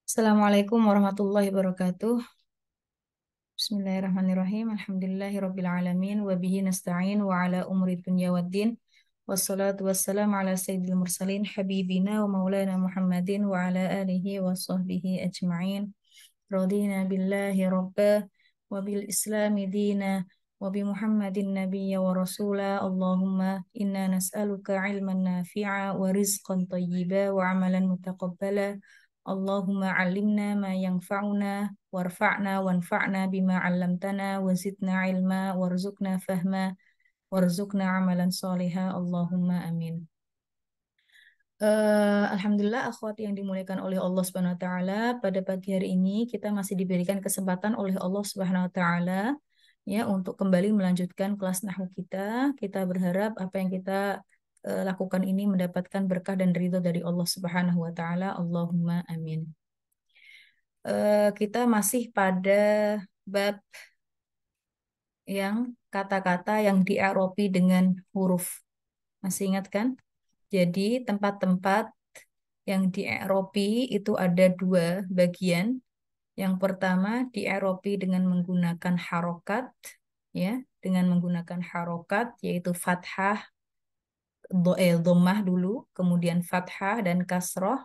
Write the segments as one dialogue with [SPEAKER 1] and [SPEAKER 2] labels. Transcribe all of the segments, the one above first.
[SPEAKER 1] Assalamualaikum warahmatullahi wabarakatuh. Bismillahirrahmanirrahim. Alhamdulillahirabbil alamin wa bihi nasta'in wa ala umuri dunya waddin. Wassalatu wassalamu ala sayyidil mursalin habibina wa maulana Muhammadin wa ala alihi wa sahbihi ajma'in. Radina billahi rabba wa bil islami dina wa bi Muhammadin nabiyya wa rasula. Allahumma inna nas'aluka ilman nafi'a wa rizqan tayyiba wa amalan mutaqabbala. Allahumma alimna ma yanfa'una warfa'na wanfa'na bima 'allamtana wa zidna ilma warzuqna fahma warzuqna amalan sholiha. Allahumma amin. Alhamdulillah akhwat yang dimuliakan oleh Allah Subhanahu wa taala, pada pagi hari ini kita masih diberikan kesempatan oleh Allah Subhanahu wa taala ya untuk kembali melanjutkan kelas nahwu kita. Kita berharap apa yang kita lakukan ini mendapatkan berkah dan ridho dari Allah Subhanahu wa taala. Allahumma amin. Kita masih pada bab yang kata-kata yang diaropi dengan huruf. Masih ingat kan? Jadi tempat-tempat yang diaropi itu ada dua bagian. Yang pertama diaropi dengan menggunakan harokat, ya, dengan menggunakan harokat yaitu fathah, dhammah dulu, kemudian fathah dan kasroh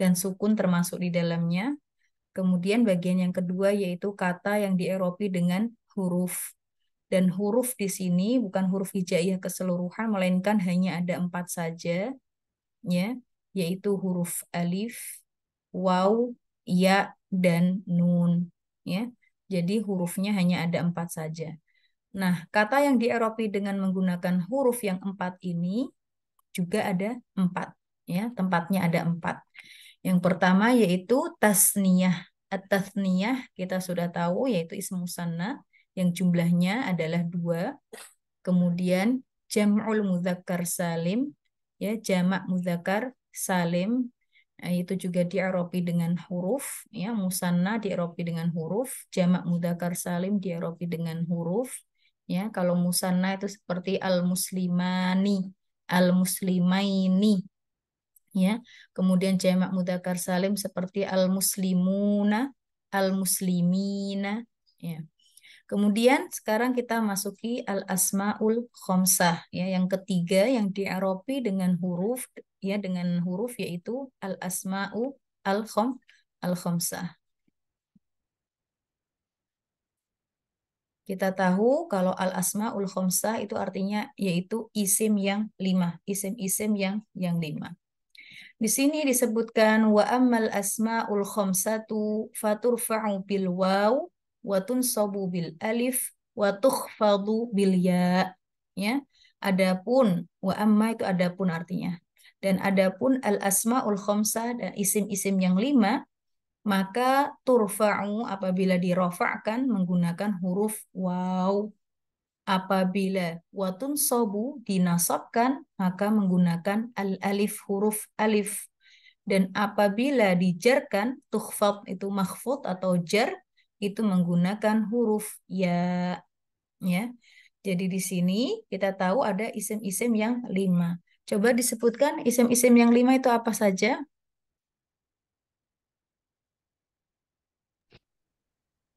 [SPEAKER 1] dan sukun termasuk di dalamnya. Kemudian bagian yang kedua yaitu kata yang dieropi dengan huruf. Dan huruf di sini bukan huruf hijaiyah keseluruhan, melainkan hanya ada 4 saja, ya, yaitu huruf alif, waw, ya, dan nun. Ya, jadi hurufnya hanya ada 4 saja. Nah, kata yang dieropi dengan menggunakan huruf yang 4 ini juga ada 4. Ya, tempatnya ada 4. Yang pertama yaitu tasniyah. At-tasniyah kita sudah tahu yaitu ismu musanna yang jumlahnya adalah 2. Kemudian jam'ul mudzakkar salim, ya, jamak mudzakkar salim. Nah, itu juga diaropi dengan huruf, ya, musanna diaropi dengan huruf, jamak mudzakkar salim diaropi dengan huruf. Ya, kalau musanna itu seperti al-muslimani, al-muslimaini, ya. Kemudian jamak mudzakkar salim seperti al-muslimuna, al-muslimina, ya. Kemudian sekarang kita masuki al-asmaul khomsah, ya, yang ketiga yang diaropi dengan huruf, ya, dengan huruf yaitu al-asma'u al-khomsah. Kita tahu kalau al-asmaul khomsah itu artinya yaitu isim yang 5, isim-isim yang 5. Di sini disebutkan wa ammal asmaul khamsatu faturfa'u bil waw wa tunsabu bil alif wa tukhfadu bil ya. Ya. Adapun wa amma itu adapun artinya. Dan adapun al asmaul khamsah dan isim-isim yang 5 maka turfa'u apabila dirofa'kan menggunakan huruf waw. Apabila watun sobu dinasabkan maka menggunakan al-alif, huruf alif. Dan apabila dijarkan tukhfad itu makhfud atau jar itu menggunakan huruf ya, ya. Jadi di sini kita tahu ada isim-isim yang 5. Coba disebutkan isim-isim yang 5 itu apa saja?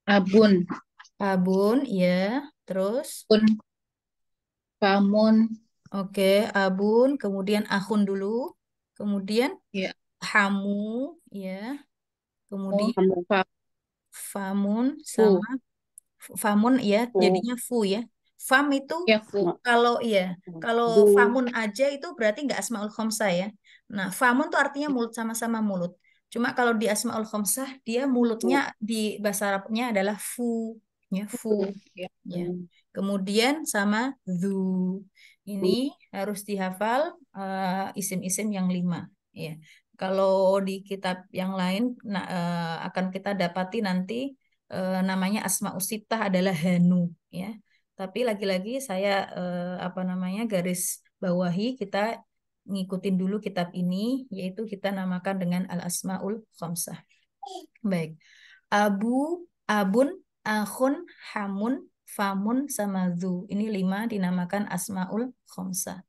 [SPEAKER 2] Abun,
[SPEAKER 1] Abun, ya. Terus,
[SPEAKER 2] pun, pamun,
[SPEAKER 1] oke, abun. Kemudian akhun dulu. Kemudian
[SPEAKER 2] ya,
[SPEAKER 1] hamu, ya.
[SPEAKER 2] mu,
[SPEAKER 1] Kemudian
[SPEAKER 2] kamu,
[SPEAKER 1] famun
[SPEAKER 2] fu,
[SPEAKER 1] sama famun, ya,
[SPEAKER 2] fu,
[SPEAKER 1] jadinya fu, ya. Fam itu
[SPEAKER 2] ya, fu,
[SPEAKER 1] kalau, ya, kalau
[SPEAKER 2] du,
[SPEAKER 1] famun aja itu berarti nggak asmaul khomsah, ya. Nah, famun tuh artinya mulut, sama-sama mulut. Cuma kalau di asmaul khomsah dia mulutnya
[SPEAKER 2] fu,
[SPEAKER 1] di bahasa Arabnya adalah fu, ya, fu,
[SPEAKER 2] ya,
[SPEAKER 1] ya. Kemudian sama zu. Ini
[SPEAKER 2] du,
[SPEAKER 1] harus dihafal isim-isim yang 5, ya. Kalau di kitab yang lain akan kita dapati nanti namanya Asmaus Sittah adalah Hanu, ya. Tapi lagi-lagi saya apa namanya garis bawahi kita ngikutin dulu kitab ini yaitu kita namakan dengan Al-Asmaul Khamsah. Baik. Abu, abun, akhun, hamun, famun, sama zu. Ini 5 dinamakan Asmaul Khamsah.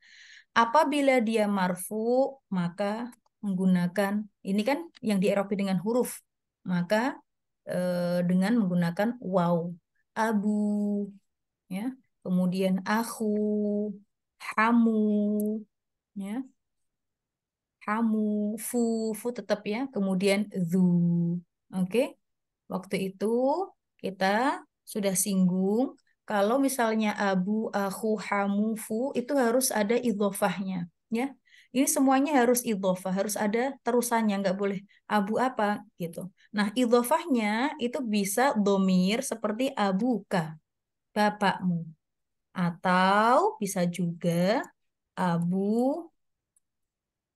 [SPEAKER 1] Apabila dia marfu, maka menggunakan, ini kan yang dieropi dengan huruf. maka dengan menggunakan waw. Abu, ya. Kemudian aku, hamu, ya. Hamu, fu tetap ya. Kemudian zu. Oke. Waktu itu kita sudah singgung kalau misalnya abu, aku, hamu, fu itu harus ada idhofahnya, ya. Ini semuanya harus idhofah, harus ada terusannya, nggak boleh abu apa gitu. Nah, idhofahnya itu bisa domir seperti abuka, bapakmu, atau bisa juga abu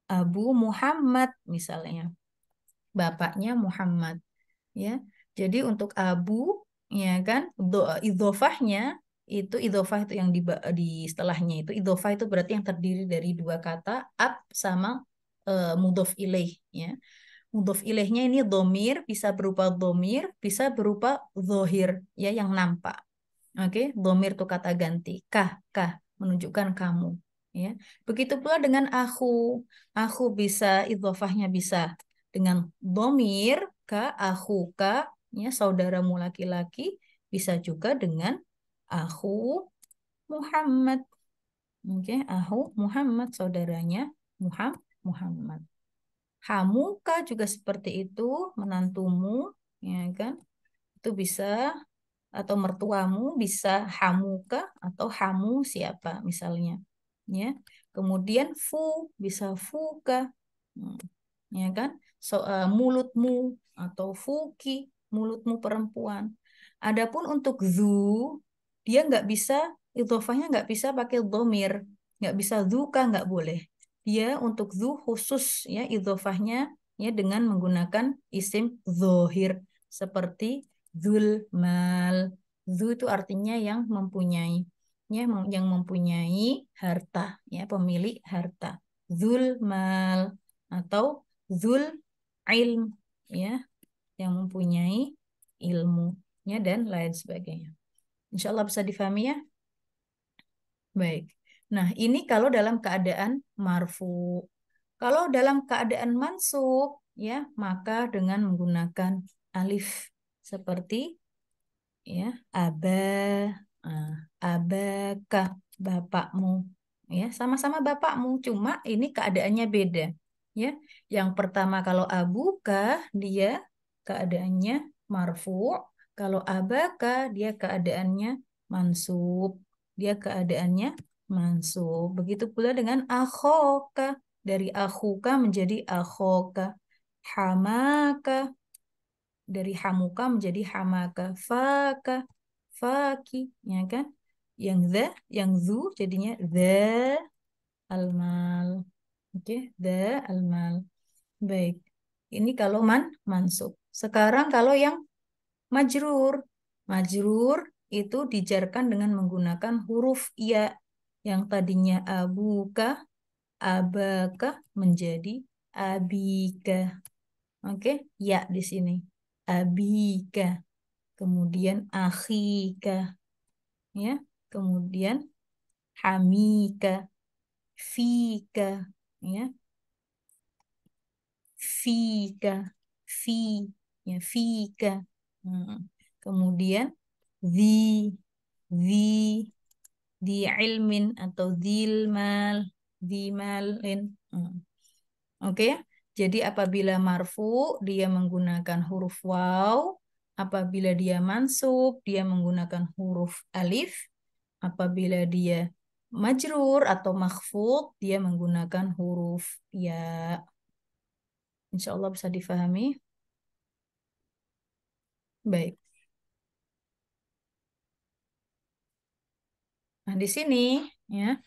[SPEAKER 1] Abu Muhammad misalnya, bapaknya Muhammad, ya. Jadi untuk abu, ya kan, idhofahnya itu idhofah itu yang di setelahnya itu idhofah itu berarti yang terdiri dari dua kata ab sama mudhof ilaih, ya. Mudhof ilaihnya ini domir, bisa berupa domir, bisa berupa zohir, ya, yang nampak. Oke, domir itu kata ganti. Kah menunjukkan kamu. Ya, begitu pula dengan aku. Aku bisa idhofahnya bisa dengan domir aku ya saudaramu laki-laki, bisa juga dengan aku Muhammad. Oke, aku Muhammad saudaranya Muhammad. Hamuka juga seperti itu, menantumu, ya kan? Itu bisa atau mertuamu bisa hamuka atau hamu siapa misalnya, ya. Kemudian bisa fuka. Hmm, ya kan, mulutmu atau fuki, mulutmu perempuan. Adapun untuk zu, dia nggak bisa, idhofahnya nggak bisa pakai domir, nggak bisa zuka, nggak boleh. Dia untuk zu khusus, ya, idhofahnya, ya, dengan menggunakan isim zohir seperti zul mal. Zu itu artinya yang mempunyai, ya, yang mempunyai harta, ya, pemilik harta. Zul mal atau zul ilm, ya, yang mempunyai ilmu, ya, dan lain sebagainya. Insya Allah bisa difahami, ya. Baik. Nah, ini kalau dalam keadaan marfu. Kalau dalam keadaan mansub, ya, maka dengan menggunakan alif seperti, ya, aba, ah, abaka, bapakmu, ya, sama-sama bapakmu, cuma ini keadaannya beda, ya. Yang pertama kalau abuka dia keadaannya marfu, kalau abaka dia keadaannya mansub, dia keadaannya mansub. Begitu pula dengan akhoka, dari akhuka menjadi akhoka, hamaka dari hamuka menjadi hamaka, faka, faki, ya kan? Yang zu jadinya almal. Oke, almal. Baik. Ini kalau mansub. Sekarang kalau yang majrur. Majrur itu dijarkan dengan menggunakan huruf ya, yang tadinya abuka, abaka menjadi abika. Oke, ya di sini. Abika, kemudian akhika, ya. Kemudian hamika, fika, ya. Fika, fi, ya, fika. Hmm. Kemudian di, di, di ilmin atau dilmal, dimalin. Hmm. Oke, ya. Jadi apabila marfu dia menggunakan huruf waw, apabila dia mansub dia menggunakan huruf alif, apabila dia majrur atau makhfud dia menggunakan huruf ya. Insya Allah bisa difahami. Baik. Nah, di sini, ya,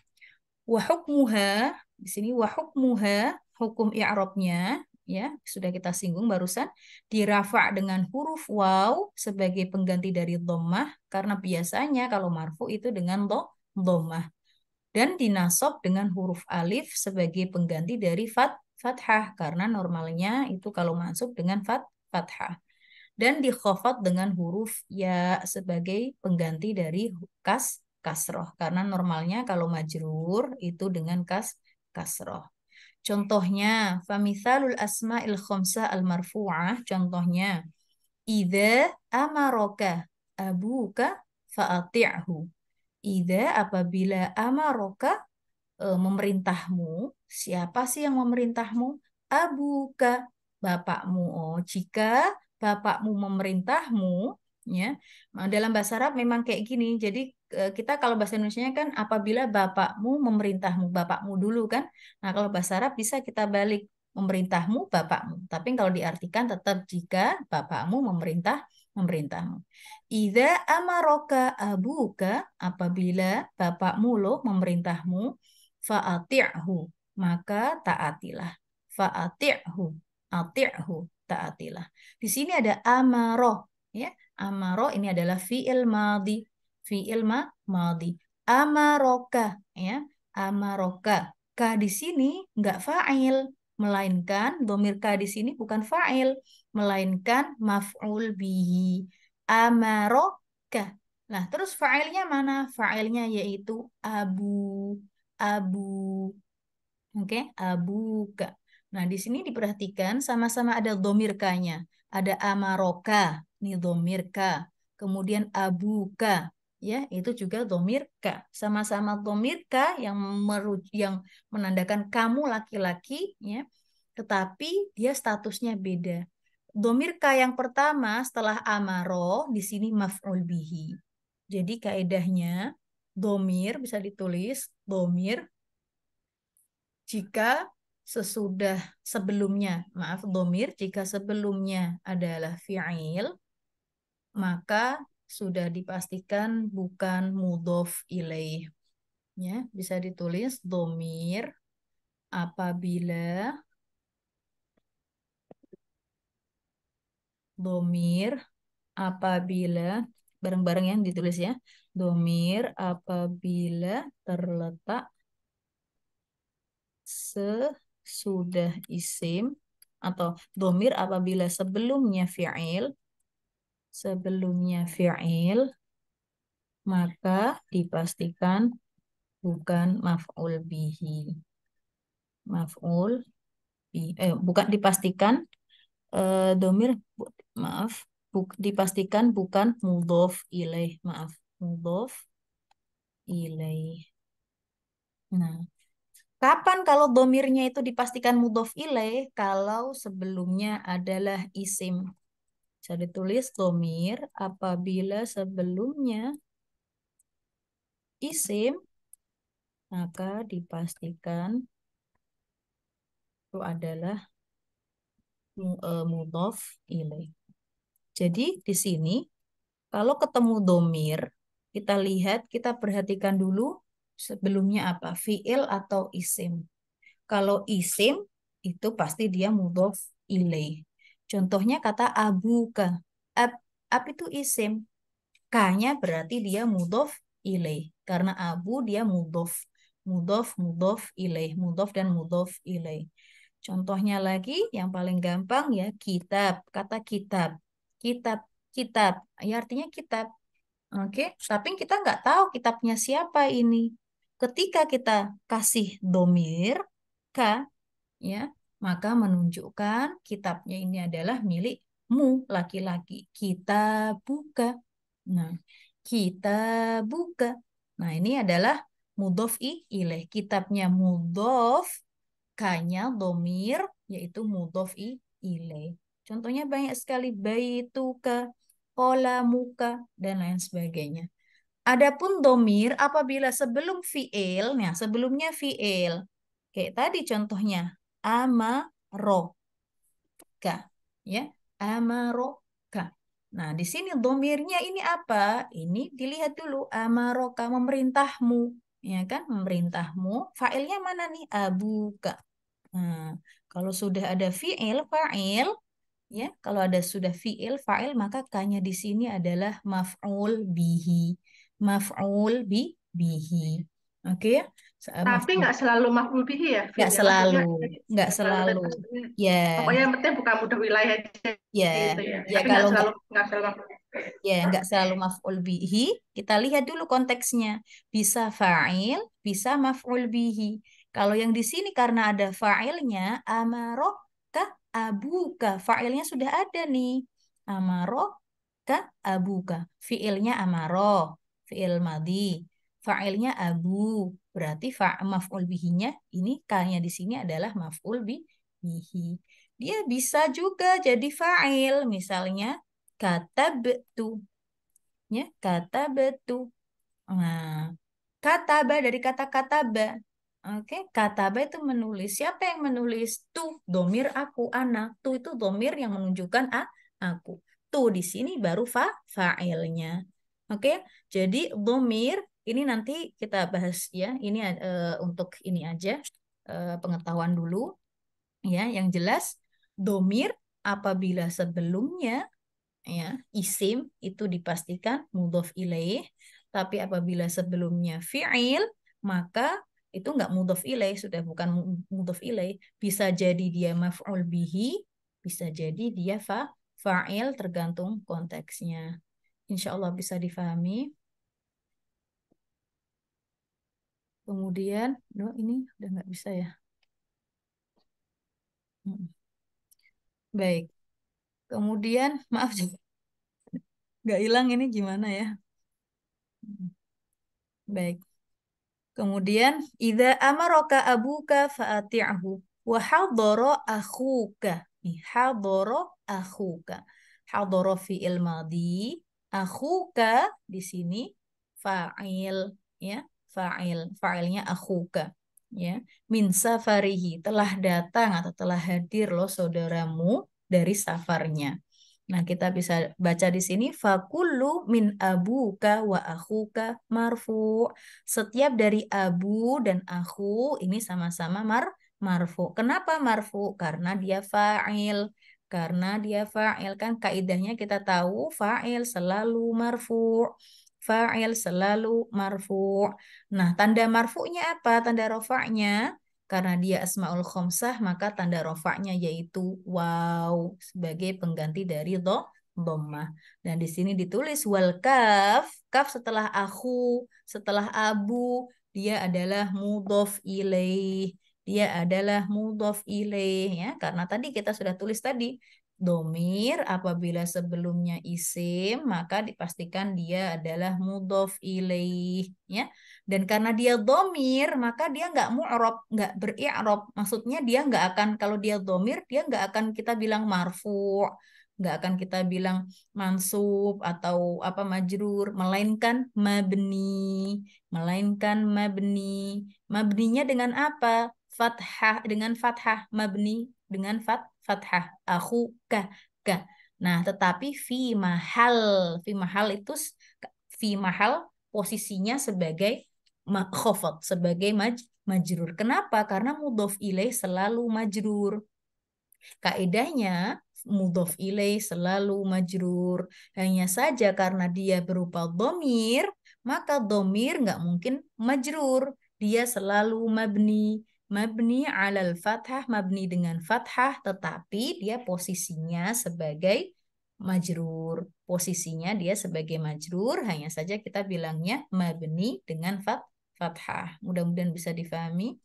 [SPEAKER 1] wa hukmuha, di sini wa hukmuha, hukum i'rabnya, ya, sudah kita singgung barusan, dirafa dengan huruf waw sebagai pengganti dari dhammah, karena biasanya kalau marfu itu dengan dhammah, dan dinasab dengan huruf alif sebagai pengganti dari fathah, karena normalnya itu kalau mansub dengan fathah, dan dikhafat dengan huruf ya sebagai pengganti dari kasroh, karena normalnya kalau majrur itu dengan kasroh. Contohnya, famithalul asma'il khamsah al-marfu'ah. Contohnya, idza amaroka abuka fa'ati'hu. Idza apabila amaroka memerintahmu. Siapa sih yang memerintahmu? Abuka, bapakmu. Oh, jika bapakmu memerintahmu, ya. Nah, dalam bahasa Arab memang kayak gini. Jadi kita kalau bahasa Indonesianya kan apabila bapakmu memerintahmu, bapakmu dulu kan. Nah, kalau bahasa Arab bisa kita balik memerintahmu, bapakmu. Tapi kalau diartikan tetap jika bapakmu memerintahmu. Idza amaroka abuka, apabila bapakmu loh memerintahmu, fa'ati'hu, maka taatilah. Fa'ati'hu, ati'hu, taatilah. Di sini ada amaro, ya. Amaro ini adalah fi'il madhi. Fi'il madhi. Amaroka, ya. Amaroka. Ka di sini enggak fa'il, melainkan domir ka di sini bukan fa'il, melainkan maf'ul bihi. Amaroka. Nah, terus fa'ilnya mana? Fa'ilnya yaitu abu. Abu. Oke, abuka. Nah, di sini diperhatikan sama-sama ada domir ka-nya. Ada amaroka, ini domir ka. Kemudian abuka, ya, itu juga domir ka. Sama-sama domir ka yang menandakan kamu laki-laki, ya. Tetapi dia statusnya beda. Domir ka yang pertama setelah amaro di sini maf'ul bihi. Jadi kaidahnya domir bisa ditulis domir jika sebelumnya, maaf, domir jika sebelumnya adalah fi'il, maka sudah dipastikan bukan mudhof ilaih. Ya, bisa ditulis apabila domir apabila bareng-bareng yang ditulis ya. Domir apabila terletak sesudah isim atau domir apabila sebelumnya fi'il maka dipastikan bukan maf'ul bihi. Maf'ul bukan dipastikan domir maaf dipastikan bukan mudhof ilaih. Maaf, mudhof ilaih. Nah, kapan kalau domirnya itu dipastikan mudhof ilaih? Kalau sebelumnya adalah isim. Bisa ditulis domir apabila sebelumnya isim, maka dipastikan itu adalah mudhof ilaih. Jadi di sini kalau ketemu domir, kita lihat, kita perhatikan dulu sebelumnya apa, fiil atau isim. Kalau isim itu pasti dia mudhof ilaih. Contohnya kata abuka. Ab, ab itu isim. K-nya berarti dia mudhof ilaih. Karena abu dia mudhof. Mudhof ilaih. Mudhof dan mudhof ilaih. Contohnya lagi yang paling gampang ya kitab. Kata kitab. Kitab. Kitab. Ya artinya kitab. Oke. Tapi kita nggak tahu kitabnya siapa ini. Ketika kita kasih domir K, ya, maka menunjukkan kitabnya ini adalah milikmu laki-laki. Kita buka. Nah, kita buka. Nah, ini adalah mudhof ilaih. Kitabnya mudhof, kanya domir, yaitu mudhof ilaih. Contohnya banyak sekali baituka, qalamuka, dan lain sebagainya. Adapun domir apabila sebelum fiil, nah sebelumnya fiil. Kayak tadi contohnya, amaroka, ya, amaroka. Nah, di sini domirnya ini apa? Ini dilihat dulu, amaroka memerintahmu, ya kan, memerintahmu. Failnya mana nih? Abuka. Nah, kalau sudah ada fiil, fa'il, ya, kalau ada sudah fiil, fa'il, maka kanya di sini adalah maf'ul bihi. Maf'ul bihi. Oke ya?
[SPEAKER 2] Tapi
[SPEAKER 1] Maf'ul.
[SPEAKER 2] nggak selalu maf'ul bihi ya, Vin
[SPEAKER 1] Nggak
[SPEAKER 2] ya.
[SPEAKER 1] selalu,
[SPEAKER 2] Maksudnya
[SPEAKER 1] nggak selalu.
[SPEAKER 2] maksudnya
[SPEAKER 1] Ya,
[SPEAKER 2] pokoknya yang penting bukan mudah wilayah aja
[SPEAKER 1] ya,
[SPEAKER 2] gitu ya.
[SPEAKER 1] ya
[SPEAKER 2] Tapi
[SPEAKER 1] kalau
[SPEAKER 2] nggak selalu maf'ul bihi.
[SPEAKER 1] ya nggak selalu maf'ul bihi. Kita lihat dulu konteksnya. Bisa fa'il, bisa maf'ul bihi. Kalau yang di sini karena ada fa'ilnya, amaroka abuka. Fa'ilnya sudah ada nih. Amaroka abuka. Fi'ilnya amaro. Fi'il madhi. Fa'ilnya abu. Berarti maf'ul bihinya ini kanya di sini adalah maf'ul bihi. Dia bisa juga jadi fa'il. Misalnya katabtu. Ya, katabtu. Nah, kataba dari kata kataba. Oke, kataba itu menulis. Siapa yang menulis? Tu, domir aku, anak. Tu itu domir yang menunjukkan aku. Tu di sini baru fa'ilnya. Oke, jadi domir ini nanti kita bahas ya. Ini untuk ini aja pengetahuan dulu ya. Yang jelas domir apabila sebelumnya ya isim itu dipastikan mudhof ilaih, tapi apabila sebelumnya fi'il maka itu nggak mudhof ilaih, sudah bukan mudhof ilaih, bisa jadi dia maf'ul bihi, bisa jadi dia fa'il, tergantung konteksnya. Insya Allah bisa difahami. Kemudian ini udah nggak bisa ya. Mm. Baik, kemudian maaf nggak hilang ini gimana ya. Mm. Baik. Kemudian, idza amaraka abuka fa'ati'hu wa hadara akhuka. Nih, hadara akhuka. Hadara fi'il madhi, akhuka di sini fa'il ya, fa'il. Fa'ilnya akhuka ya. Min safarihi, telah datang atau telah hadir loh saudaramu dari safarnya. Nah, kita bisa baca di sini fakullu min abuka wa akhuka marfu. Setiap dari abu dan aku ini sama-sama marfu. Kenapa marfu? Karena dia fa'il. Karena dia fa'il kan kaidahnya kita tahu fa'il selalu marfu. Fa'il selalu marfu. Nah, tanda marfu'nya apa? Tanda rofa'nya karena dia asmaul khomsah, maka tanda rofaknya yaitu waw sebagai pengganti dari dhammah. Dan di sini ditulis wal kaf, kaf setelah aku, setelah abu, dia adalah mudhof ilaih. Dia adalah mudhof ilaih ya, karena tadi kita sudah tulis tadi domir apabila sebelumnya isim maka dipastikan dia adalah mudhof ilaih ya. Dan karena dia domir, maka dia nggak mu'rob, nggak beri'rob. Maksudnya dia nggak akan, kalau dia domir, dia nggak akan kita bilang marfu, nggak akan kita bilang mansub atau apa majrur, melainkan mabni, melainkan mabni. Mabninya dengan apa? Fathah, dengan fathah, mabni dengan fathah. Aku ka. Nah, tetapi fi mahal itu fi mahal posisinya sebagai khafat, sebagai majrur. Kenapa? Karena mudhof ilaih selalu majrur. Kaedahnya mudhof ilaih selalu majrur. Hanya saja karena dia berupa domir, maka domir nggak mungkin majrur. Dia selalu mabni. Mabni alal fathah, mabni dengan fathah, tetapi dia posisinya sebagai majrur. Posisinya dia sebagai majrur, hanya saja kita bilangnya mabni dengan fathah. Mudah-mudahan bisa difahami.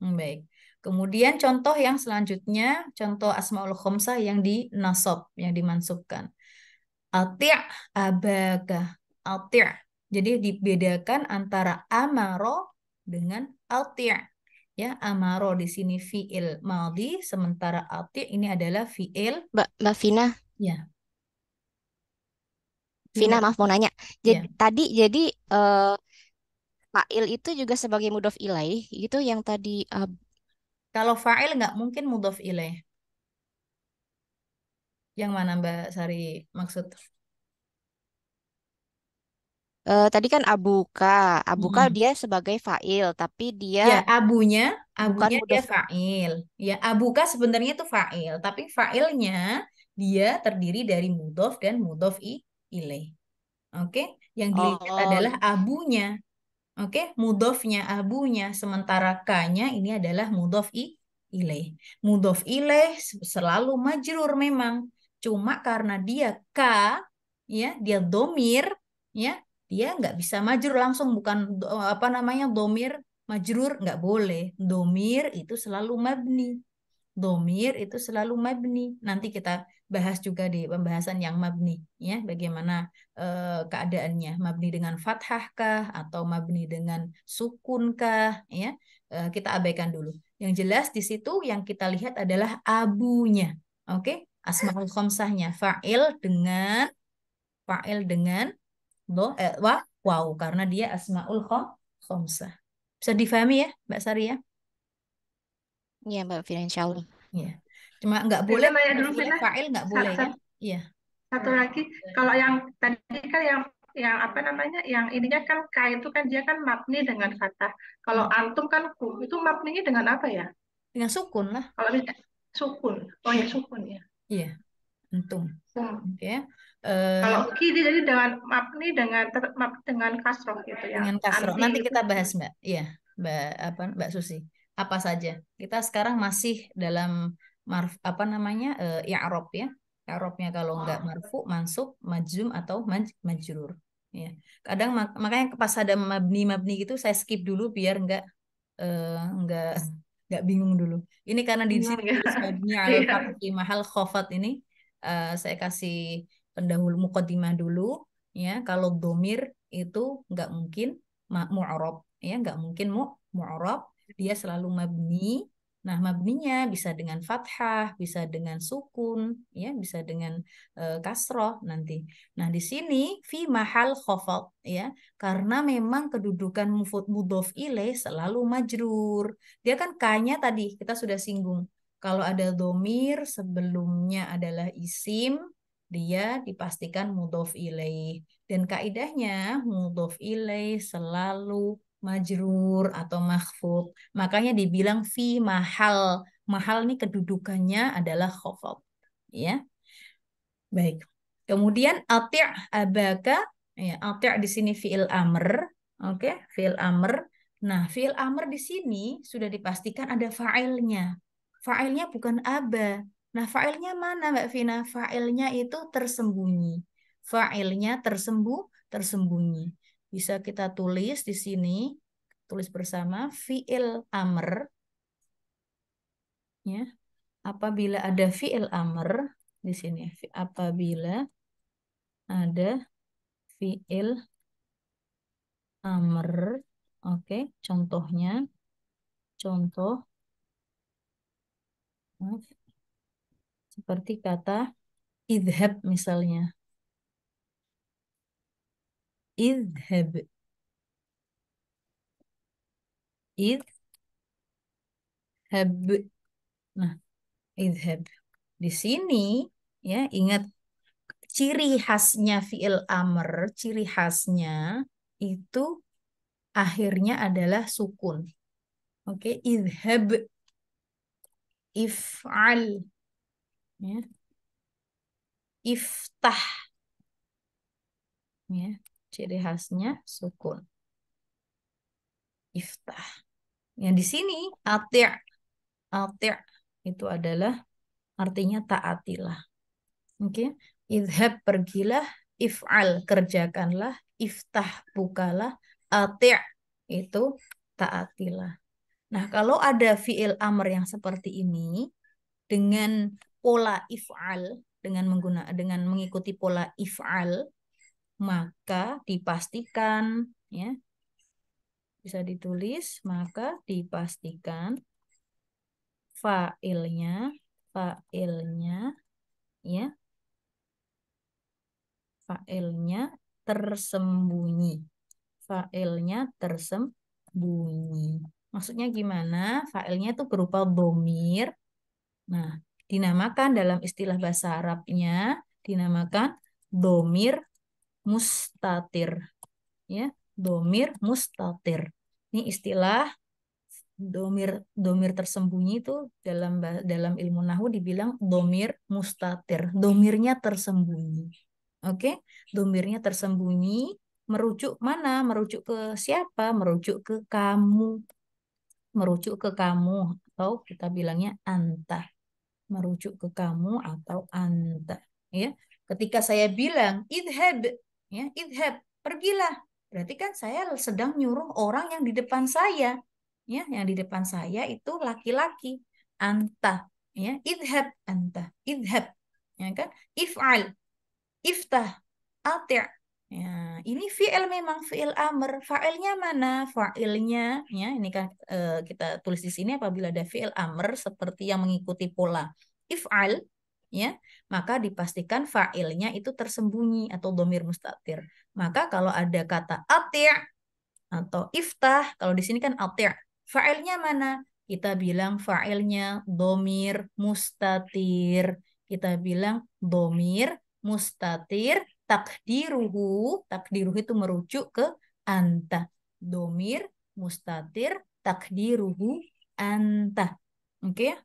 [SPEAKER 1] Baik. Kemudian contoh yang selanjutnya, contoh asmaul khomsah yang dinasab, yang dimansubkan. Ati' abaka. Ati'. Jadi dibedakan antara amaro dengan ati'. Ya, amaro di sini fi'il madhi, sementara ati' ini adalah fi'il
[SPEAKER 3] Mbak Vina,
[SPEAKER 1] ya,
[SPEAKER 3] Vina
[SPEAKER 1] gimana?
[SPEAKER 3] maaf mau nanya. Jadi
[SPEAKER 1] Ya.
[SPEAKER 3] tadi jadi eh, fa'il itu juga sebagai mudhof ilaih gitu yang tadi
[SPEAKER 1] Kalau fa'il nggak mungkin mudhof ilaih. Yang mana Mbak Sari maksud?
[SPEAKER 3] tadi kan abuka. Abuka
[SPEAKER 1] Mm-mm.
[SPEAKER 3] dia sebagai fa'il tapi dia
[SPEAKER 1] Ya, abunya,
[SPEAKER 3] bukan
[SPEAKER 1] abunya dia
[SPEAKER 3] mudhof.
[SPEAKER 1] fa'il. Ya, abuka sebenarnya itu fa'il, tapi fa'ilnya dia terdiri dari mudhof dan mudhof ilaih. Oke, yang dilihat
[SPEAKER 3] Oh,
[SPEAKER 1] adalah abunya. Oke, mudhofnya abunya, sementara ka-nya ini adalah mudhof ilaih. Mudhof ilaih selalu majrur memang. Cuma karena dia ka, ya, dia domir, ya, dia nggak bisa majrur langsung, bukan apa namanya domir. majrur nggak boleh. Domir itu selalu mabni. Domir itu selalu mabni. Nanti kita bahas juga di pembahasan yang mabni, ya, bagaimana keadaannya. Mabni dengan fathah kah atau mabni dengan sukun kah, ya. Kita abaikan dulu. Yang jelas di situ yang kita lihat adalah abunya. Oke, asmaul khamsahnya fa'il dengan wow karena dia asmaul khamsah. Bisa difahami ya, Mbak Sari ya?
[SPEAKER 3] Iya, Mbak Vina, insya Allah.
[SPEAKER 1] Iya. Cuma nggak boleh
[SPEAKER 2] Vina nanya dulu,
[SPEAKER 1] boleh
[SPEAKER 2] Vina.
[SPEAKER 1] fa'il nggak boleh ya? Iya.
[SPEAKER 2] Satu lagi, kalau yang tadi kan yang apa namanya, yang ininya kan K itu kan dia kan mabni dengan fathah. Kalau
[SPEAKER 1] Hmm.
[SPEAKER 2] antum kan ku itu mabninya dengan apa ya?
[SPEAKER 1] Dengan sukun lah.
[SPEAKER 2] Kalau misalnya sukun, oh ya sukun ya.
[SPEAKER 1] Iya, antum.
[SPEAKER 2] Hmm.
[SPEAKER 1] Oke.
[SPEAKER 2] Kalau
[SPEAKER 1] Nanti
[SPEAKER 2] ki dia jadi dengan mabni dengan dengan kasroh gitu yang
[SPEAKER 1] dengan kasro.
[SPEAKER 2] anti
[SPEAKER 1] Nanti
[SPEAKER 2] itu.
[SPEAKER 1] kita bahas, Mbak. Iya, Mbak Susi. Apa saja? Kita sekarang masih dalam apa namanya? I'rab ya. I'rabnya kalau nggak
[SPEAKER 2] Oh,
[SPEAKER 1] marfu, mansub, majzum atau majrur. Ya. Kadang makanya pas ada mabni-mabni gitu saya skip dulu biar eh, nggak nggak bingung dulu. Ini karena di sini
[SPEAKER 2] bingung ya.
[SPEAKER 1] tulis mabni al
[SPEAKER 2] Iya.
[SPEAKER 1] fathi mahal khofat ini saya kasih pendahulu muqaddimah dulu ya. Kalau domir itu nggak mungkin mu'rab ya, nggak mungkin mu'rab, dia selalu mabni. Nah, mabninya bisa dengan fathah, bisa dengan sukun, ya, bisa dengan kasroh nanti. Nah, di sini fi mahal khafad ya, karena memang kedudukan mudhof ilaih selalu majrur. Dia kan K-nya tadi kita sudah singgung. Kalau ada domir sebelumnya adalah isim, dia dipastikan mudhof ilaih. Dan kaidahnya mudhof ilaih selalu majrur atau makhfud. Makanya dibilang fi mahal. Mahal nih kedudukannya adalah khafad. Ya, baik. Kemudian ati' abaka, ya, ati' di sini fi'il amr. Oke, fi'il amr. Nah, fi'il amr di sini sudah dipastikan ada fa'ilnya. Fa'ilnya bukan aba. Nah, fa'ilnya mana, Mbak Vina? Fa'ilnya itu tersembunyi. Fa'ilnya tersembunyi. Bisa kita tulis di sini, tulis bersama fi'il amr, ya. Apabila ada fi'il amr di sini, apabila ada fi'il amr, oke, contohnya, contoh, maaf, seperti kata idhab misalnya, idhab, idhab, nah, idhab. Di sini, ya, ingat ciri khasnya fi'il amr, ciri khasnya itu akhirnya adalah sukun. Oke, idhab, if'al, ya, iftah, ya, ciri khasnya sukun, iftah. Yang di sini ati', ati' itu adalah artinya taatilah. Oke, idhab pergilah, if'al kerjakanlah, iftah bukalah, ati' itu taatilah. Nah, kalau ada fi'il amr yang seperti ini dengan pola if'al, dengan mengikuti pola if'al, maka dipastikan, ya, bisa ditulis, maka dipastikan fa'ilnya, fa'ilnya, ya, fa'ilnya tersembunyi. Fa'ilnya tersembunyi. Maksudnya gimana? Fa'ilnya itu berupa domir. Nah, dinamakan dalam istilah bahasa Arabnya, dinamakan domir mustatir. Ya, domir mustatir. Ini istilah domir domir tersembunyi itu dalam ilmu nahwu dibilang domir mustatir. Domirnya tersembunyi. Oke, domirnya tersembunyi merujuk mana? Merujuk ke siapa? Merujuk ke kamu. Merujuk ke kamu atau kita bilangnya anta. Merujuk ke kamu atau anta. Ya, ketika saya bilang idhab, ya, idhab, pergilah. Berarti kan saya sedang nyuruh orang yang di depan saya. ya, yang di depan saya itu laki-laki. Anta, ya, idhab anta, idhab, ya kan? If'al, iftah, ati'. Ya, ini fi'il memang fi'il amr. Fa'ilnya mana? Fa'ilnya, ya, ini kan kita tulis di sini apabila ada fi'il amr seperti yang mengikuti pola if'al, ya, maka dipastikan fa'ilnya itu tersembunyi atau domir mustatir. Maka kalau ada kata ati' atau iftah, kalau di sini kan ati'. Fa'ilnya mana? Kita bilang fa'ilnya domir mustatir. Kita bilang domir mustatir takdiruhu. Takdiruhu itu merujuk ke anta. Domir mustatir takdiruhu anta. Oke, ya?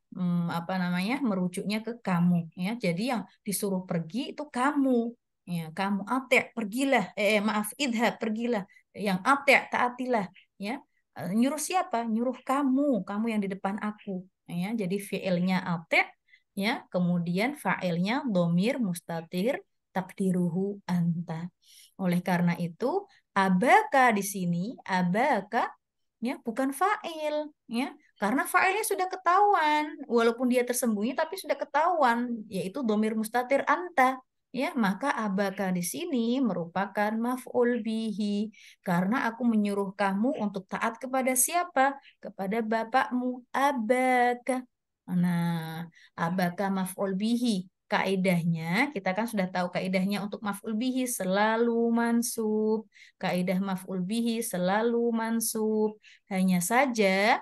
[SPEAKER 1] Apa namanya? Merujuknya ke kamu, ya. Jadi yang disuruh pergi itu kamu. Ya, kamu ati', pergilah. Maaf, idhab, pergilah. Yang ati', taatilah, ya. Nyuruh siapa? Nyuruh kamu yang di depan aku, ya. Jadi fi'ilnya ati', ya. Kemudian fa'ilnya domir mustatir takdiruhu anta. Oleh karena itu, abaka di sini, abaka, ya, bukan fa'il, ya, karena fa'ilnya sudah ketahuan walaupun dia tersembunyi tapi sudah ketahuan, yaitu domir mustatir anta, ya, maka abaka di sini merupakan maf'ul bihi karena aku menyuruh kamu untuk taat kepada siapa? Kepada bapakmu, abaka. Nah, abaka maf'ul bihi. Kaidahnya, kita kan sudah tahu kaidahnya untuk maf'ul bihi selalu mansub. Kaidah maf'ul bihi selalu mansub. Hanya saja,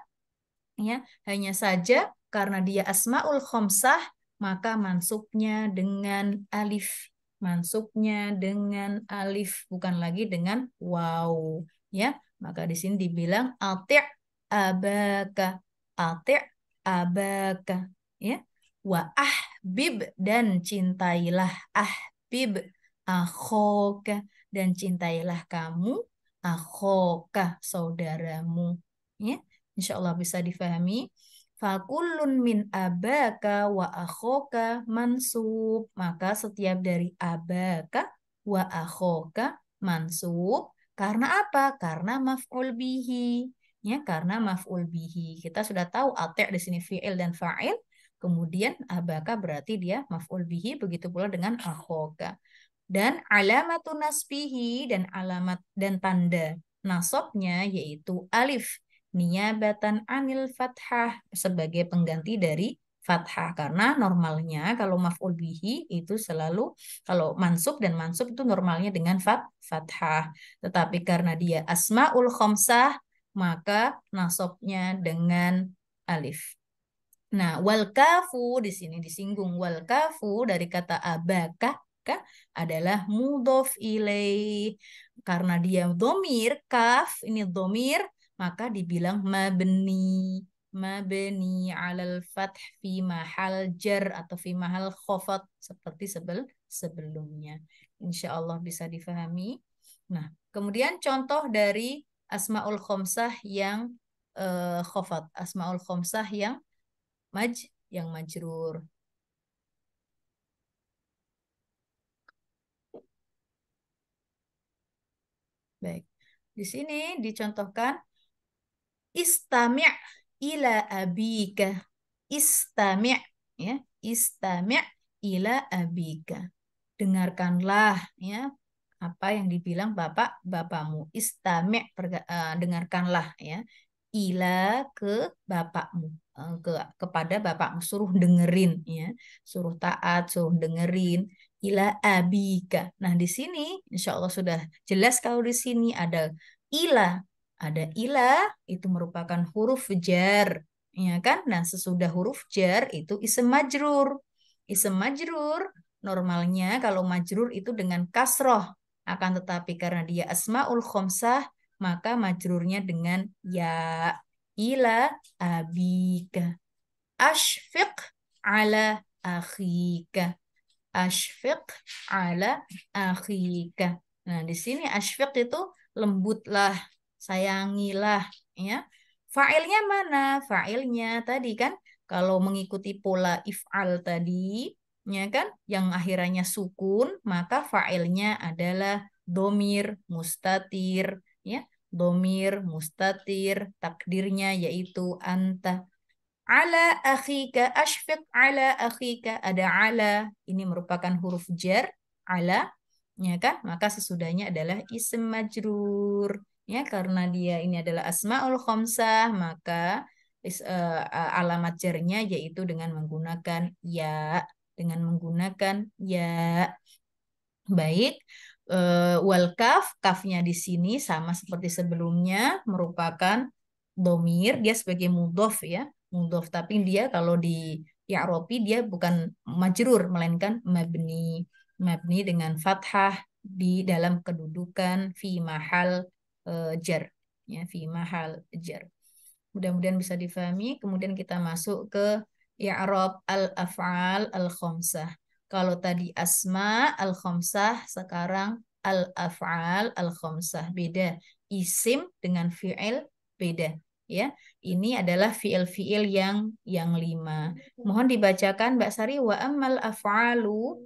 [SPEAKER 1] ya, hanya saja karena dia asmaul khomsah, maka mansubnya dengan alif. Mansubnya dengan alif, bukan lagi dengan waw. Ya, maka di sini dibilang ati' abaka. Ati' abaka. Ya, wa ahbib, dan cintailah, ahbib akhoka, dan cintailah kamu akhoka, saudaramu. Ya, insya Allah bisa difahami. Fakullun min abaka wa akhoka mansub. Maka setiap dari abaka wa akhoka mansub. Karena apa? Karena maf'ul bihi. Ya, karena maf'ul bihi. Kita sudah tahu ati' di sini fi'il dan fa'il. Kemudian abaka berarti dia maf'ul bihi. Begitu pula dengan akhoka. Dan alamatun nasbihi, dan alamat dan tanda nasabnya yaitu alif niyabatan anil fathah, sebagai pengganti dari fathah, karena normalnya kalau maf'ul bihi itu selalu, kalau mansub dan mansub itu normalnya dengan fathah, tetapi karena dia asmaul khamsah maka nasabnya dengan alif. Nah, wal kafu di sini disinggung, wal kafu dari kata abaka adalah mudhof ilaih. Karena dia domir, kaf ini domir, maka dibilang mabni. Mabni alal fath fi mahal jar atau fi mahal khofat, seperti sebelumnya. Insya Allah bisa difahami. Nah, kemudian contoh dari asmaul khomsah yang khofat. Asmaul khomsah yang yang majrur. Baik. Di sini dicontohkan istami' ila abika. Istami', ya. Istami' ila abika. Dengarkanlah, ya, apa yang dibilang bapakmu. Istami', dengarkanlah, ya. Ila ke bapakmu, kepada bapakmu, suruh dengerin, ya, suruh taat, suruh dengerin. Ila abika. Nah, di sini insya Allah sudah jelas. Kalau di sini ada ila itu merupakan huruf jar, ya kan. Nah, sesudah huruf jar itu isem majrur. Isem majrur normalnya kalau majrur itu dengan kasroh, akan tetapi karena dia asmaul khomsah maka majrurnya dengan ya. Ila abika. Ashfiq ala akhika. Ashfiq ala akhika. Nah, di sini ashfiq itu lembutlah, sayangilah, ya. Fa'ilnya mana? Fa'ilnya tadi kan kalau mengikuti pola if'al tadi, ya kan, yang akhirannya sukun, maka fa'ilnya adalah domir mustatir, ya. domir mustatir, takdirnya yaitu anta. Ala akhika ashfiq ala akhika, ada ala, ini merupakan huruf jar, ala, ya kan? Maka sesudahnya adalah isim majrur, ya, karena dia ini adalah asmaul khamsah, maka alamat jarnya yaitu dengan menggunakan ya, dengan menggunakan ya. Baik, wal kaf, kafnya di sini sama seperti sebelumnya merupakan domir, dia sebagai mudhof ya, mudhof. Tapi dia kalau di i'robi dia bukan majrur melainkan mabni, mabni dengan fathah di dalam kedudukan fi mahal jar, ya, fi mahal jar. Mudah-mudahan bisa difahami. Kemudian kita masuk ke i'rab al-af'al al-khamsah. Kalau tadi asma al-khamsah, sekarang al-af'al al-khamsah. Beda. Isim dengan fi'il beda. Ya, ini adalah fi'il-fi'il yang 5. Mohon dibacakan Mbak Sari, wa ammal af'alu.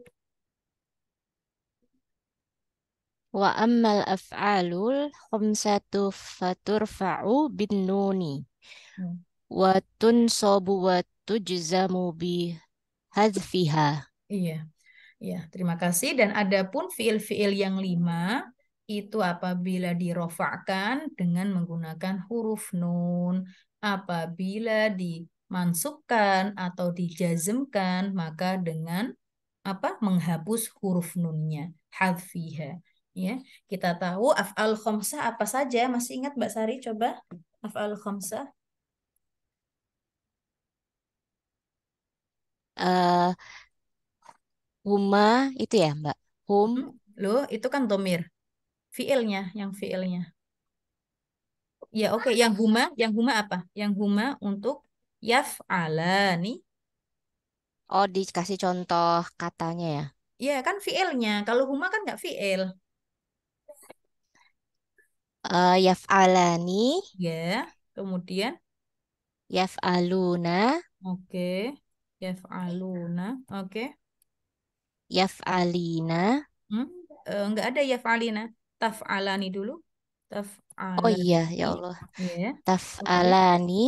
[SPEAKER 3] Wa ammal af'alul khamsatu faturfa'u bin nuni.
[SPEAKER 1] Hmm.
[SPEAKER 3] Wa tunsabu wa tujzamu bi hadfiha.
[SPEAKER 1] Iya. Ya, terima kasih. Dan adapun fiil-fiil yang 5 itu apabila dirofakkan dengan menggunakan huruf nun, apabila dimansubkan atau dijazmkan maka dengan apa? Menghapus huruf nunnya, hadfiha. Ya, kita tahu af'al khamsah apa saja? Masih ingat Mbak Sari? Coba af'al khamsah.
[SPEAKER 3] Eh, huma itu ya, Mbak. Hum.
[SPEAKER 1] Loh, itu kan domir. Fiilnya, yang fiilnya. Ya, oke. Yang huma apa? Yang huma untuk yaf'alani.
[SPEAKER 3] Oh, dikasih contoh katanya ya.
[SPEAKER 1] Ya, kan fiilnya. Kalau huma kan nggak fiil.
[SPEAKER 3] Yaf'alani,
[SPEAKER 1] Ya, kemudian,
[SPEAKER 3] yaf'aluna,
[SPEAKER 1] oke. Yaf'aluna, oke.
[SPEAKER 3] yaf'alina.
[SPEAKER 1] Hmm? Nggak ada yaf'alina. Taf'alani dulu.
[SPEAKER 3] Oh iya,
[SPEAKER 1] Taf'alani.
[SPEAKER 3] ya Allah.
[SPEAKER 1] Ya, oke.
[SPEAKER 3] Taf'alani,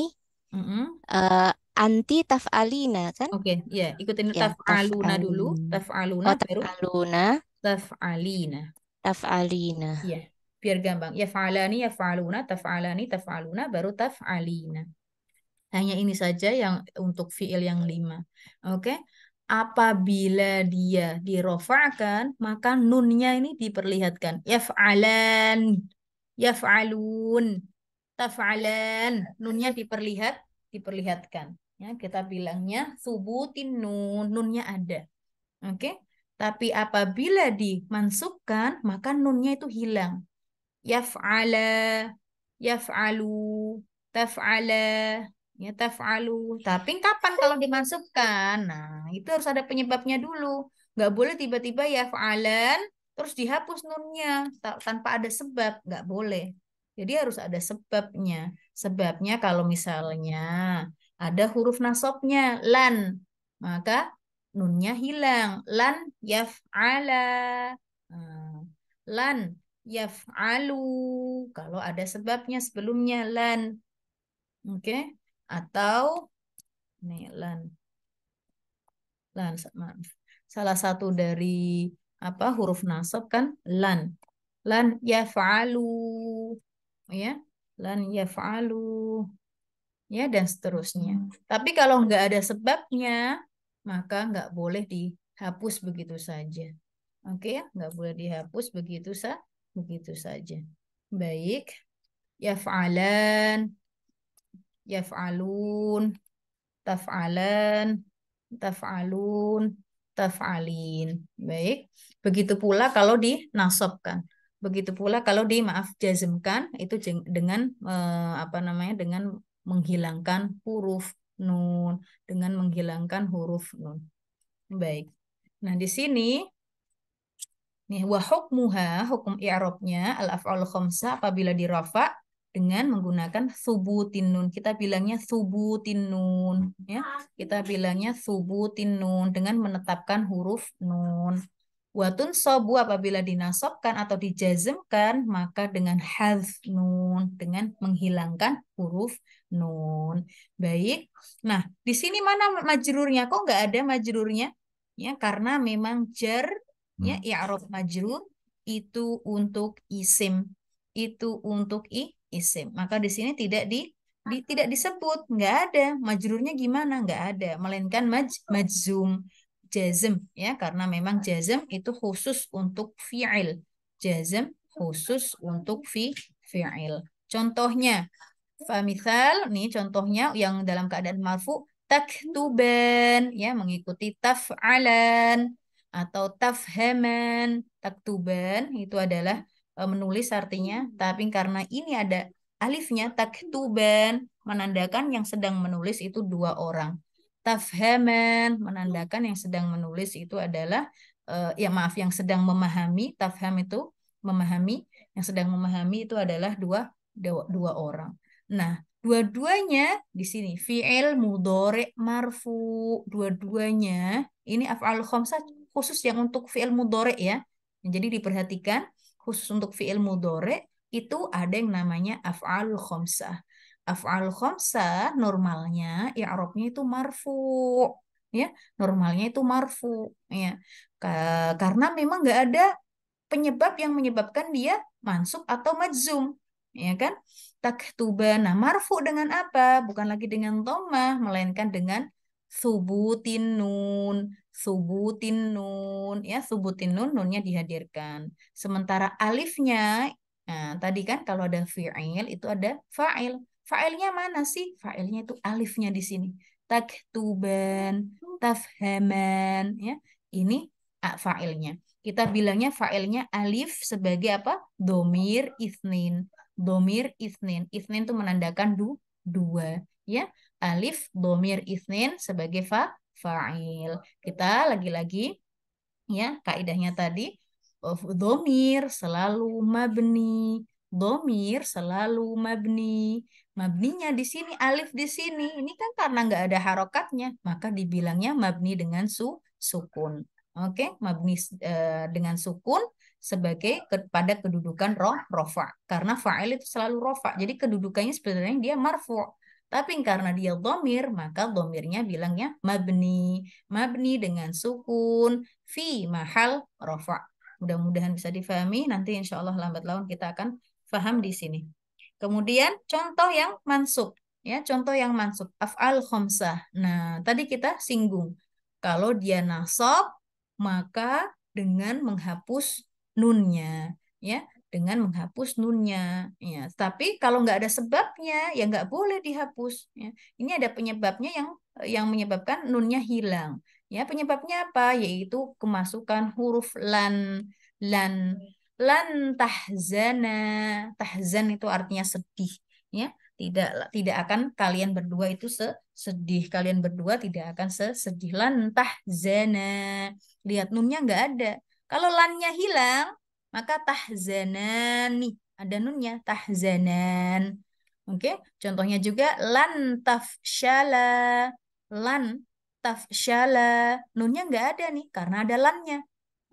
[SPEAKER 1] Mm-mm.
[SPEAKER 3] eh, anti taf'alina kan?
[SPEAKER 1] Oke, ya. Ikutin
[SPEAKER 3] Ya,
[SPEAKER 1] taf'aluna dulu.
[SPEAKER 3] taf'alin.
[SPEAKER 1] Taf'aluna
[SPEAKER 3] Oh,
[SPEAKER 1] baru
[SPEAKER 3] taf'aluna,
[SPEAKER 1] taf'alina.
[SPEAKER 3] taf'alina.
[SPEAKER 1] Iya, biar gampang. Yaf'alani, yaf'aluna, taf'alani, taf'aluna, baru taf'alina. Hanya ini saja yang untuk fiil yang 5. Oke. Apabila dia dirofa'kan, maka nunnya ini diperlihatkan. Yaf'alan, yaf'alun, taf'alan. Nunnya diperlihatkan. Ya, kita bilangnya subutin nun, nunnya ada. Oke. Tapi apabila dimansubkan, maka nunnya itu hilang. Yaf'ala, yaf'alu, taf'ala, ya taf'alu. Tapi kapan kalau dimasukkan? Nah, itu harus ada penyebabnya dulu. Nggak boleh tiba-tiba yaf'alan, terus dihapus nunnya tanpa ada sebab. Nggak boleh. Jadi harus ada sebabnya. Sebabnya kalau misalnya ada huruf nasabnya, lan, maka nunnya hilang. Lan yaf'ala. Nah, lan yaf'alu kalau ada sebabnya sebelumnya lan, oke. Atau nih maaf, salah satu dari apa huruf nasab kan lan yaf'alu, ya, lan yaf'alu, ya, dan seterusnya. Tapi kalau nggak ada sebabnya maka nggak boleh dihapus begitu saja. Oke ya, nggak boleh dihapus begitu saja. Baik, yaf'alan, yaf'alun, taf'alan, taf'alun, taf'alin. Baik, begitu pula kalau dinasobkan. Begitu pula kalau maaf jazmkan itu dengan apa namanya? Dengan menghilangkan huruf nun, dengan menghilangkan huruf nun. Baik. Nah, di sini nih, wa hukmuha, hukum i'rabnya al-af'al khamsah apabila dirafa dengan menggunakan subutin nun. Kita bilangnya subutin nun, ya. Kita bilangnya subutin nun dengan menetapkan huruf nun. Watun sobu apabila dinasobkan atau dijazmkan maka dengan hadz nun, dengan menghilangkan huruf nun. Baik. Nah, di sini mana majrurnya? Kok nggak ada majrurnya? Ya, karena memang jar ya i'rab majrur itu untuk isim, itu untuk isim. Maka di sini tidak disebut, nggak ada majrurnya gimana, nggak ada, melainkan majzum, jazm ya, karena memang jazm itu khusus untuk fi'il, jazm khusus untuk fi'il. Contohnya, misal nih contohnya yang dalam keadaan marfu, taktuban ya, mengikuti taf'alan atau tafhaman. Taktuban itu adalah menulis artinya, tapi karena ini ada alifnya, taktuban menandakan yang sedang menulis itu dua orang. Tafhaman menandakan yang sedang menulis itu adalah ya maaf, yang sedang memahami. Tafham itu memahami, yang sedang memahami itu adalah dua orang. Nah, dua-duanya di sini fi'il mudhari marfu. Dua-duanya ini af'al khamsah khusus yang untuk fi'il mudhari ya. Jadi diperhatikan, khusus untuk fi'il mudhari itu ada yang namanya af'al khamsah. Af'al khamsah normalnya i'rabnya itu marfu. Ya, normalnya itu marfu ya. Karena memang nggak ada penyebab yang menyebabkan dia mansub atau majzum, ya kan? Taktuban. Nah, marfu dengan apa? Bukan lagi dengan dhammah, melainkan dengan subutin nun, subutin nun, ya, subutin nun, nunnya dihadirkan. Sementara alifnya, nah, tadi kan kalau ada fi'il itu ada fa'il. Fa'ilnya mana sih? Fa'ilnya itu alifnya di sini. Taktuban, tafhaman, ya. Ini fa'ilnya. Kita bilangnya fa'ilnya alif sebagai apa? Domir isnin. Domir isnin. Isnin itu menandakan dua. Ya, alif domir isnin sebagai fa'il. Kita lagi-lagi ya, kaidahnya tadi domir selalu mabni. Domir selalu mabni. Mabninya di sini alif di sini. Ini kan karena nggak ada harokatnya, maka dibilangnya mabni dengan sukun. Oke, mabni dengan sukun sebagai pada kedudukan rofa. Karena fa'il itu selalu rofa. Jadi kedudukannya sebenarnya dia marfu. Tapi karena dia domir, maka domirnya bilangnya mabni. Mabni dengan sukun fi mahal rofa. Mudah-mudahan bisa difahami. Nanti insya Allah lambat laun kita akan paham di sini. Kemudian contoh yang mansub. Ya, contoh yang mansub. Af'al khomsah. Nah, tadi kita singgung. Kalau dia nasab, maka dengan menghapus nunnya. Ya, dengan menghapus nunnya. Ya, tapi kalau nggak ada sebabnya, ya nggak boleh dihapus. Ya. Ini ada penyebabnya yang menyebabkan nunnya hilang. Ya, penyebabnya apa? Yaitu kemasukan huruf lan. Lan. Lan tahzana. Tahzan itu artinya sedih. Ya, tidak akan kalian berdua itu sedih. Kalian berdua tidak akan sesedih. Lan tahzana. Lihat nunnya nggak ada. Kalau lannya hilang, maka tahzanani. Ada nunnya, tahzanan. Oke, contohnya juga lan tafshala. Lan tafshala. Nunnya nggak ada nih, karena ada lannya.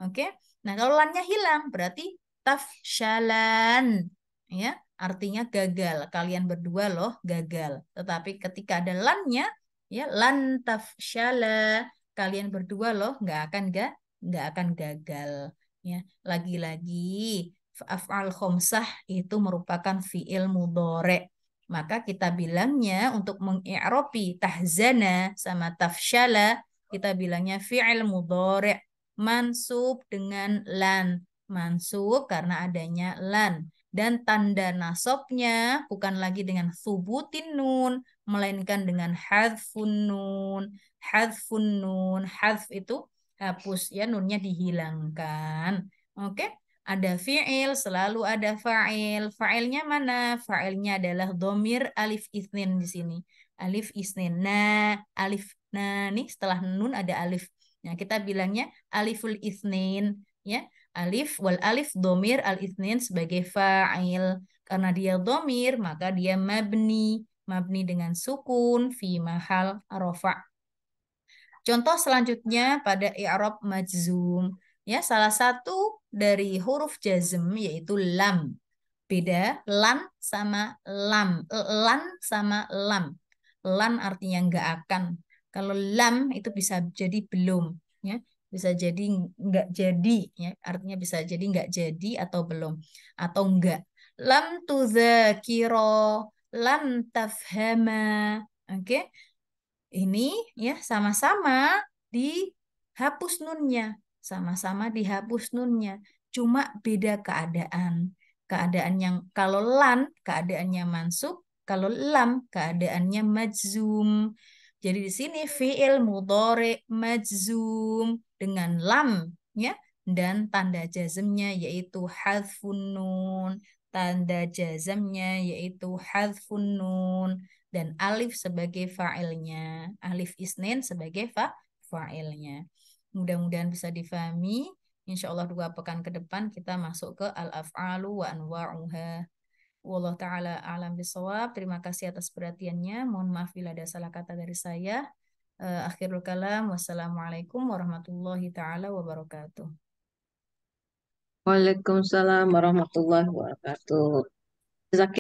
[SPEAKER 1] Oke, nah kalau lannya hilang, berarti tafshalan. Ya, artinya gagal. Kalian berdua loh gagal. Tetapi ketika ada lannya, ya lan tafshala. Kalian berdua loh nggak akan gagal. Ya, lagi-lagi af'al khomsah itu merupakan fi'il mudhari. Maka kita bilangnya untuk mengi'robi tahzana sama tafshala, kita bilangnya fi'il mudhari mansub dengan lan. Mansub karena adanya lan. Dan tanda nasabnya bukan lagi dengan subutin nun, melainkan dengan hadfun nun. Hadfun nun. Hadf itu hapus ya, nunnya dihilangkan. Oke, ada fi'il, selalu ada fa'il. Fa'ilnya mana? Fa'ilnya adalah domir alif isnin di sini. Alif isnin. Nah, alif. Nah, nih setelah nun ada alif. Nah, kita bilangnya aliful isnin. Ya, alif wal alif domir al isnin sebagai fa'il. Karena dia domir, maka dia mabni. Mabni dengan sukun fi mahal rofa'. Contoh selanjutnya pada i'rab majzum. Ya, salah satu dari huruf jazm yaitu lam. Beda lan sama lam. Lan sama lam. Lan artinya nggak akan. Kalau lam itu bisa jadi belum, ya. Bisa jadi nggak jadi, ya. Artinya bisa jadi nggak jadi atau belum atau enggak. Lam tudzakiro, lam tafhama. Oke. Ini ya sama-sama dihapus nunnya, sama-sama dihapus nunnya. Cuma beda keadaan. Keadaan yang kalau lan keadaannya mansub, kalau lam keadaannya majzum. Jadi di sini fiil mudhari majzum dengan lam, ya, dan tanda jazmnya yaitu hadfun nun. Tanda jazmnya yaitu hadfun nun dan alif sebagai fa'ilnya, alif isnin sebagai fa'ilnya. Mudah-mudahan bisa difahami. Insya Allah 2 pekan ke depan kita masuk ke al-af'alu wa anwa'uha. Wallahu ta'ala alam bisawab. Terima kasih atas perhatiannya. Mohon maaf bila ada salah kata dari saya. Akhirul kalam. Wassalamualaikum warahmatullahi ta'ala wabarakatuh.
[SPEAKER 4] Waalaikumsalam warahmatullahi wabarakatuh.